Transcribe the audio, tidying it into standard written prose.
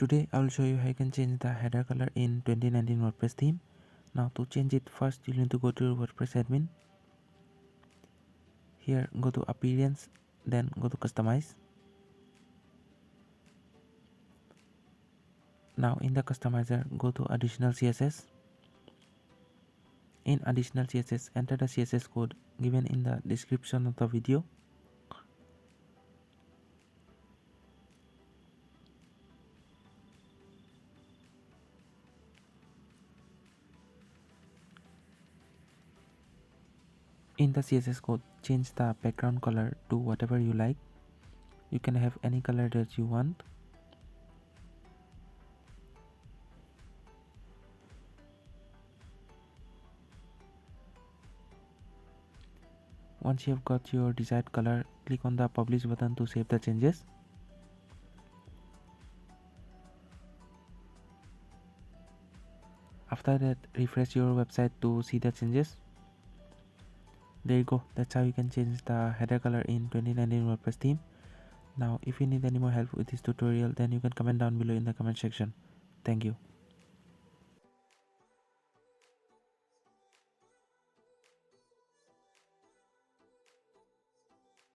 Today I will show you how you can change the header color in 2019 WordPress theme. Now to change it, first you need to go to your WordPress admin. Here go to appearance, then go to customize. Now in the customizer, go to additional CSS. In additional CSS, enter the CSS code given in the description of the video. In the CSS code, change the background color to whatever you like. You can have any color that you want. Once you have got your desired color, click on the publish button to save the changes. After that, refresh your website to see the changes. There you go. That's how you can change the header color in 2019 WordPress theme. Now, if you need any more help with this tutorial, then you can comment down below in the comment section. Thank you.